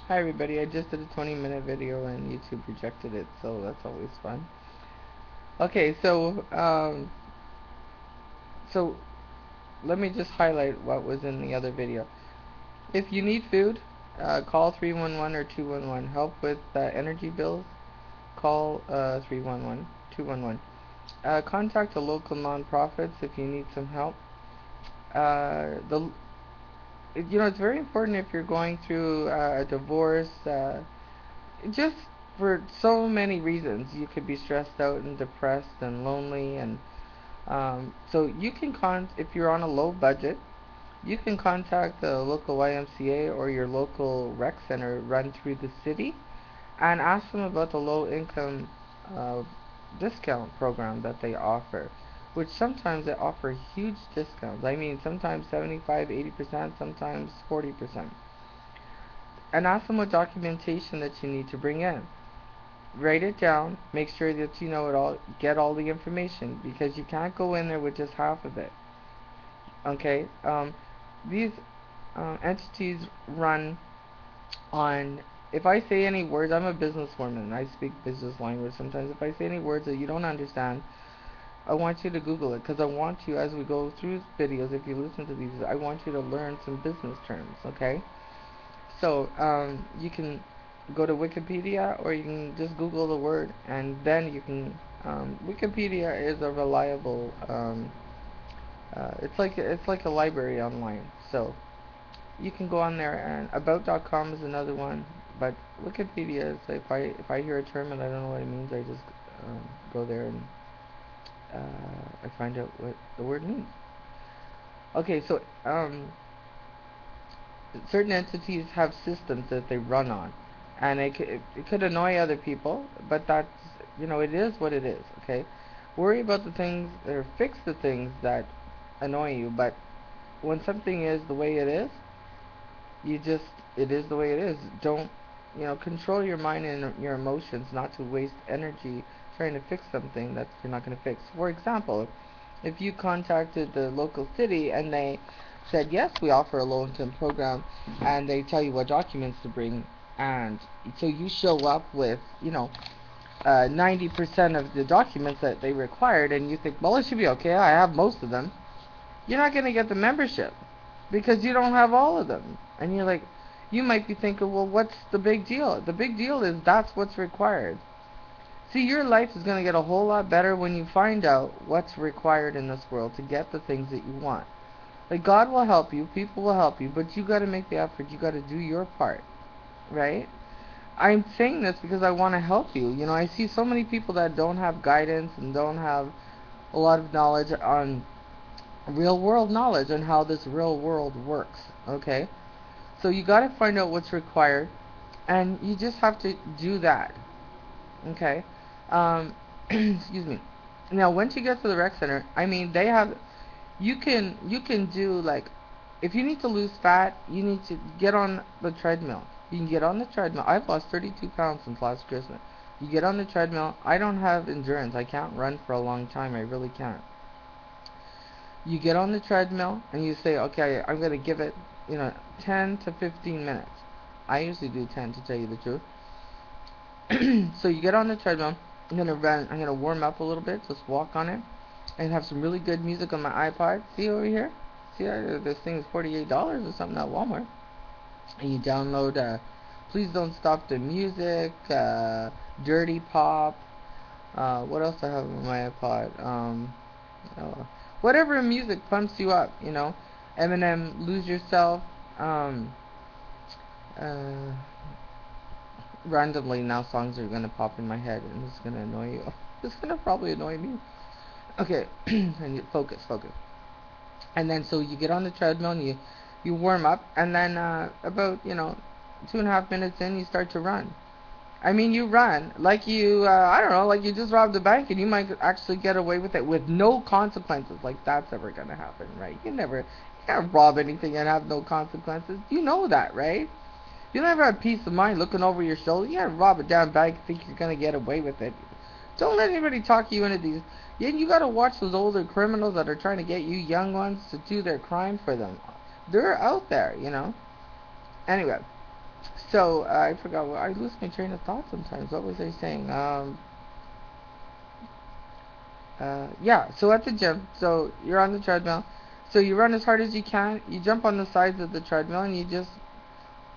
Hi everybody, I just did a 20-minute video and YouTube rejected it, so that's always fun. Okay, so let me just highlight what was in the other video. If you need food, call 311 or 211. Help with energy bills, call 311, 211. Contact the local nonprofits if you need some help. The it's very important if you're going through a divorce. Just for so many reasons, you could be stressed out and depressed and lonely, and so you can if you're on a low budget, you can contact the local YMCA or your local rec center run through the city and ask them about the low income uh, discount program that they offer, which sometimes they offer huge discounts. I mean, sometimes 75, 80%, sometimes 40%. And ask them what documentation that you need to bring in. Write it down, make sure that you know it all, get all the information, because you can't go in there with just half of it. Okay? These entities run on, if I say any words, I'm a businesswoman, I speak business language sometimes. If I say any words that you don't understand, I want you to Google it, because I want you, as we go through videos, if you listen to these, I want you to learn some business terms, okay? So you can go to Wikipedia or you can just Google the word, and then you can. Wikipedia is a reliable. It's like a library online. So you can go on there, and about.com is another one. But Wikipedia is, if I hear a term and I don't know what it means, I just go there and I find out what the word means. Okay, so certain entities have systems that they run on, and it could annoy other people, but that's, it is what it is. Okay, worry about the things, or fix the things that annoy you, but when something is the way it is, you just it is the way it is. Don't, control your mind and your emotions, not to waste energy trying to fix something that you're not going to fix. For example, if you contacted the local city and they said, yes, we offer a low income program, and they tell you what documents to bring, and so you show up with, 90% of the documents that they required, and you think, well, it should be okay, I have most of them, you're not going to get the membership because you don't have all of them. And you're like, you might be thinking, well, what's the big deal? The big deal is that's what's required. See, your life is going to get a whole lot better when you find out what's required in this world to get the things that you want. Like, God will help you, people will help you, but you got to make the effort. You got to do your part, right? I'm saying this because I want to help you. I see so many people that don't have guidance and don't have a lot of knowledge on real world knowledge on how this real world works, okay? So you got to find out what's required, and you just have to do that, okay? Excuse me. Now, once you get to the rec center, I mean, you can do, like, if you need to lose fat, you need to get on the treadmill. You can get on the treadmill. I've lost 32 pounds since last Christmas. You get on the treadmill. I don't have endurance. I can't run for a long time. I really can't. You get on the treadmill and you say, okay, I'm going to give it, 10 to 15 minutes. I usually do 10, to tell you the truth. So you get on the treadmill. I'm going to run. I'm going to warm up a little bit. Just walk on it. And have some really good music on my iPod. See over here? See, this thing is $48 or something at Walmart. And you download Please Don't Stop the Music, Dirty Pop. What else I have on my iPod? Uh, Whatever music pumps you up, Eminem, Lose Yourself. Um, uh, Randomly now songs are gonna pop in my head, and it's gonna annoy you. It's gonna probably annoy me. Okay, and you focus. And then so you get on the treadmill and you warm up, and then about 2.5 minutes in, you start to run. I mean, you run like I don't know, like you just robbed a bank, and you might actually get away with it with no consequences. Like, that's ever gonna happen, right? You can't rob anything and have no consequences. You know that, right? You never have peace of mind looking over your shoulder. You can't rob a damn bank and think you're gonna get away with it. Don't let anybody talk you into these. Yeah, you gotta watch those older criminals that are trying to get you young ones to do their crime for them. They're out there. Anyway, So I forgot what I lose my train of thought sometimes. What was I saying? Yeah. So at the gym, so you're on the treadmill. So you run as hard as you can. You jump on the sides of the treadmill and you just,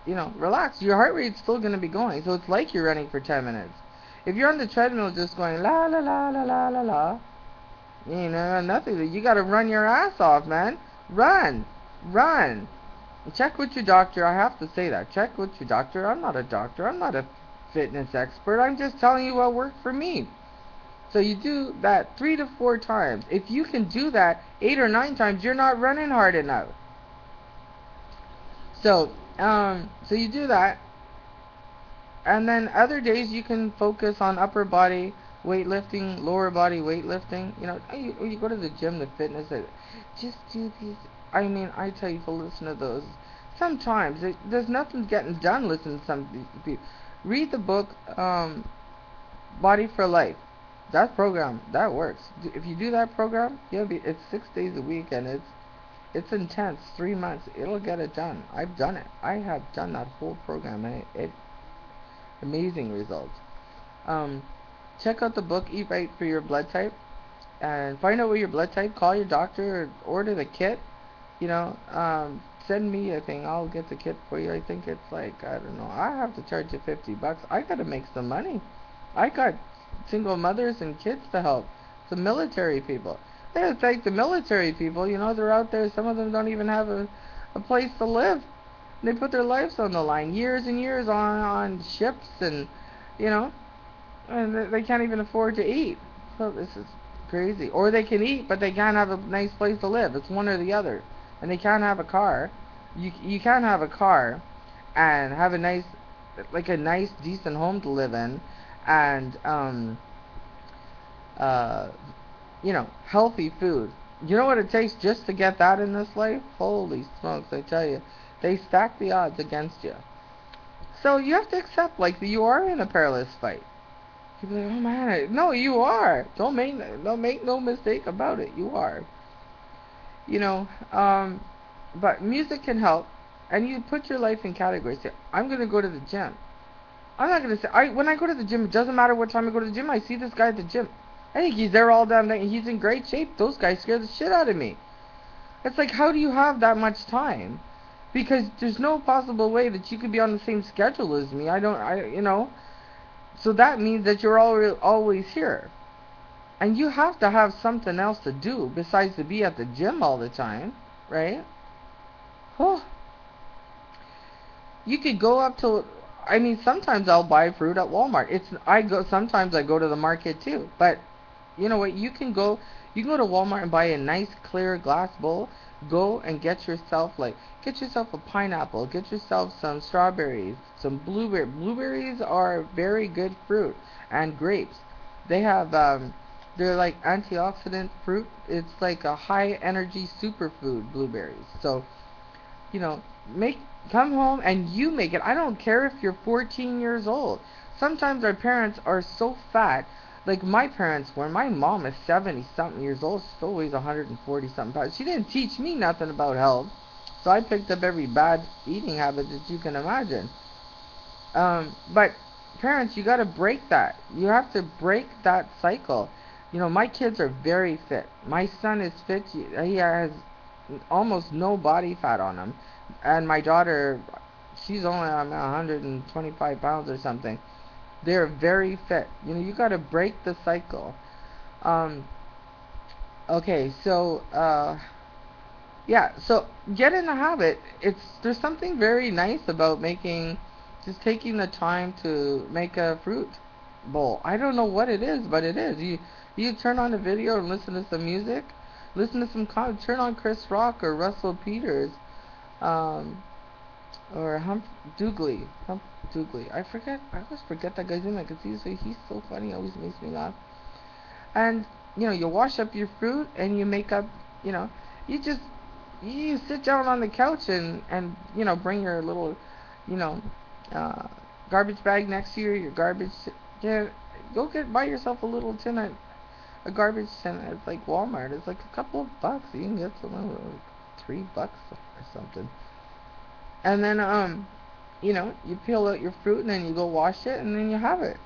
relax. Your heart rate's still gonna be going. So it's like you're running for 10 minutes. If you're on the treadmill just going la la la la la la la, nothing. You gotta run your ass off, man. Run, run. Check with your doctor. I have to say that. Check with your doctor. I'm not a doctor. I'm not a fitness expert. I'm just telling you what worked for me. So you do that 3 to 4 times. If you can do that 8 or 9 times, you're not running hard enough. So you do that, and then other days you can focus on upper body weightlifting, lower body weightlifting. You go to the gym, the fitness, just do these. I mean, I tell you to listen to those. Sometimes there's nothing getting done. Listen to some of these people. Read the book, Body for Life. That program that works. If you do that program, it's 6 days a week, and it's intense. 3 months, it'll get it done. I've done it. I have done that whole program, and it amazing results. Um, Check out the book Eat Right for Your Blood Type, and find out what your blood type. Call your doctor, or order the kit. Send me a thing. I'll get the kit for you. I think it's like, I don't know. I have to charge you $50. I gotta make some money. I got single mothers and kids to help. The military people. They thank the military people. They're out there. Some of them don't even have a place to live. They put their lives on the line, years and years on ships, and you know, and they can't even afford to eat. So this is crazy. Or they can eat, but they can't have a nice place to live. It's one or the other. And they can't have a car. You can't have a car and have a nice decent home to live in, and healthy food. You know what it takes just to get that in this life? Holy smokes, I tell you. They stack the odds against you. So you have to accept, you are in a perilous fight. People are like, oh man, no, you are. Don't make no mistake about it. You are. You know, but music can help, and you put your life in categories. Say, I'm gonna go to the gym. I'm not gonna say when I go to the gym. It doesn't matter what time I go to the gym. I see this guy at the gym. I think he's there all damn night. He's in great shape. Those guys scare the shit out of me. It's like, how do you have that much time? Because there's no possible way that you could be on the same schedule as me. So that means that you're always here. And you have to have something else to do besides to be at the gym all the time, right? Oh, you could go up to. I mean, sometimes I'll buy fruit at Walmart. Sometimes I go to the market too. But you know what? You can go to Walmart and buy a nice clear glass bowl. Go and get yourself a pineapple. Get yourself some strawberries, some blueberries. Blueberries are very good fruit, and grapes. They have they're like antioxidant fruit. It's like a high energy superfood, blueberries. So, you know, come home and you make it. I don't care if you're 14 years old. Sometimes our parents are so fat. Like my parents were. My mom is 70 something years old. She still weighs 140 something pounds. She didn't teach me nothing about health. So I picked up every bad eating habit that you can imagine. But parents, you got to break that. You have to break that cycle. My kids are very fit. My son is fit. He has almost no body fat on him. And my daughter, she's only 125 pounds or something. They're very fit. You got to break the cycle. Okay, so yeah, so get in the habit. There's something very nice about just taking the time to make a fruit bowl. I don't know what it is, but it is. You turn on a video and listen to some music, turn on Chris Rock or Russell Peters, or Hump Doogly. I always forget that guy's name. I can see he's so funny. Always makes me laugh. And you wash up your fruit and you make up. You sit down on the couch and bring your little garbage bag next to your garbage. Yeah, go buy yourself a little tin a garbage tin at Walmart. It's like a couple of bucks. You can get some $3 or something. And then You know, you peel out your fruit and then you go wash it and then you have it.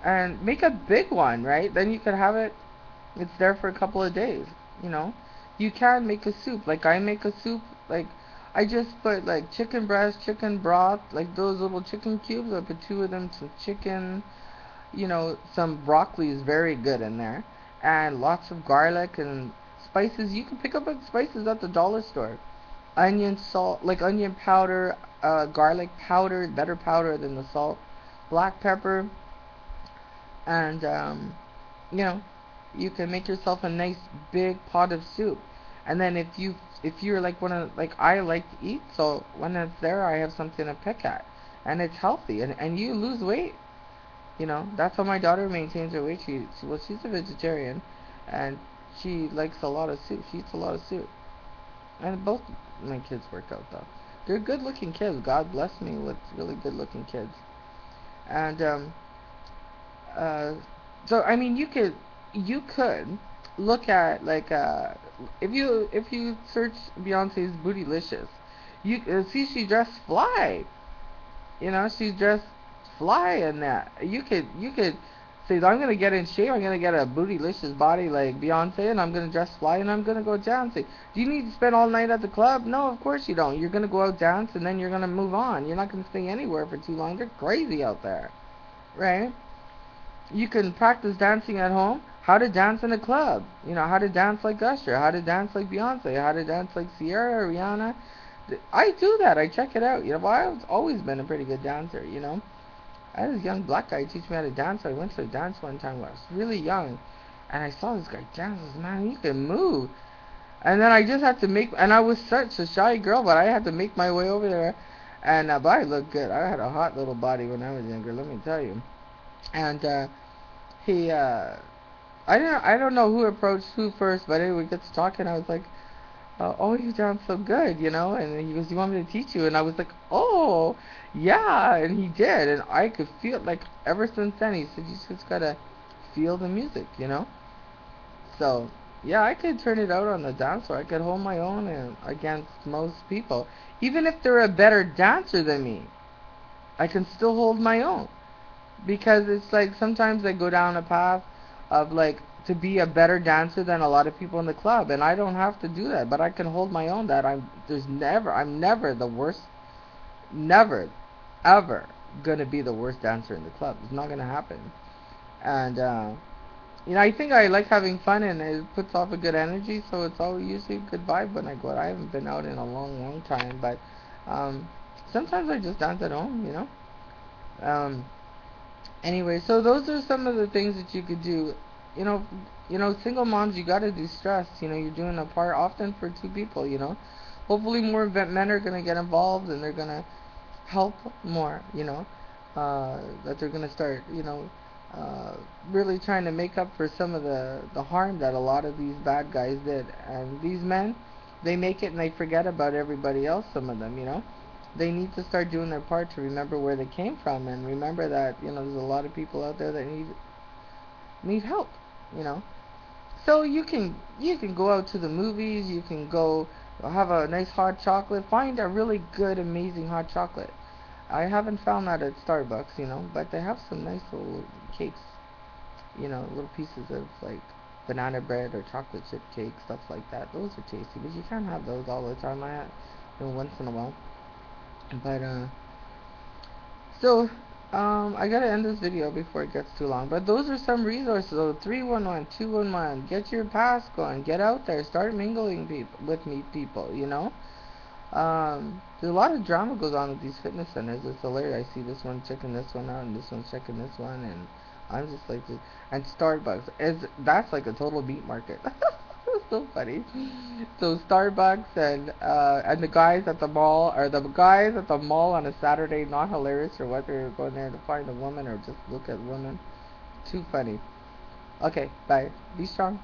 And make a big one, right? Then you could have it, it's there for a couple of days, you know. You can make a soup. Like I make a soup, like I just put like chicken breast, chicken broth, like those little chicken cubes. I put two of them, some chicken, you know, some broccoli is very good in there, and lots of garlic and spices. You can pick up spices at the dollar store. Onion, salt, like onion powder, garlic powder, better powder than the salt, black pepper, and you know, you can make yourself a nice big pot of soup. And then if you're like one of like I like to eat, so when it's there, I have something to pick at, and it's healthy, and you lose weight. You know, that's how my daughter maintains her weight. Well, she's a vegetarian, and she likes a lot of soup. She eats a lot of soup. And both my kids work out though. They're good looking kids. God bless me with really good looking kids. And uh, so I mean, you could look at like if you search Beyonce's Bootylicious, you see she dressed fly. You know, she's dressed fly in that. You could say I'm gonna get in shape. I'm gonna get a bootylicious body like Beyonce, and I'm gonna dress fly, and I'm gonna go dancing. Do you need to spend all night at the club? No, of course you don't. You're gonna go out dance, and then you're gonna move on. You're not gonna stay anywhere for too long. They're crazy out there, right? You can practice dancing at home. How to dance in a club. You know, how to dance like Usher. How to dance like Beyonce. How to dance like Sierra, Rihanna. I do that. I check it out. You know, well, I've always been a pretty good dancer. You know, I had this young black guy teach me how to dance. I went to a dance one time when I was really young, and I saw this guy dance. I was, man, he can move. And then I just had to make, and I was such a shy girl, but I had to make my way over there. And but I looked good. I had a hot little body when I was younger. Let me tell you. And he, I don't know who approached who first, but anyway, we get to talking. I was like, oh, you sound so good, you know? And he goes, you want me to teach you? And I was like, oh, yeah. And he did. And I could feel, like, ever since then, he said, you just gotta feel the music, you know? So, yeah, I could turn it out on the dance floor. I could hold my own against most people. Even if they're a better dancer than me, I can still hold my own. Because it's like sometimes I go down a path of like to be a better dancer than a lot of people in the club, and I don't have to do that, but I can hold my own. That I'm never the worst, never, ever gonna be the worst dancer in the club. It's not gonna happen. And you know, I think I like having fun, and it puts off a good energy, so it's all usually a good vibe when I go out. I haven't been out in a long, long time, but um, sometimes I just dance at home, you know. Um, Anyway, so those are some of the things that you could do. You know, single moms, you gotta do stress. You know, you're doing a part often for two people. You know, hopefully more men are gonna get involved and they're gonna help more. You know, that they're gonna start. You know, really trying to make up for some of the harm that a lot of these bad guys did. And these men, they make it and they forget about everybody else. Some of them, you know. They need to start doing their part to remember where they came from and remember that, you know, there's a lot of people out there that need help, you know. So you can go out to the movies, you can go have a nice hot chocolate, find a really good amazing hot chocolate. I haven't found that at Starbucks, you know, but they have some nice little cakes, you know, little pieces of like banana bread or chocolate chip cake, stuff like that. Those are tasty, but you can't have those all the time. Once in a while. But so I gotta end this video before it gets too long. But those are some resources. So 311, 211, get your pass going, get out there, start mingling with me people. You know, there's a lot of drama goes on with these fitness centers. It's hilarious. I see this one checking this one out, and this one's checking this one, and I'm just like, and Starbucks that's like a total meat market. So funny. So Starbucks and the guys at the mall, are the guys at the mall on a Saturday not hilarious or what? They're going there to find a woman or just look at women. Too funny. Okay, bye. Be strong.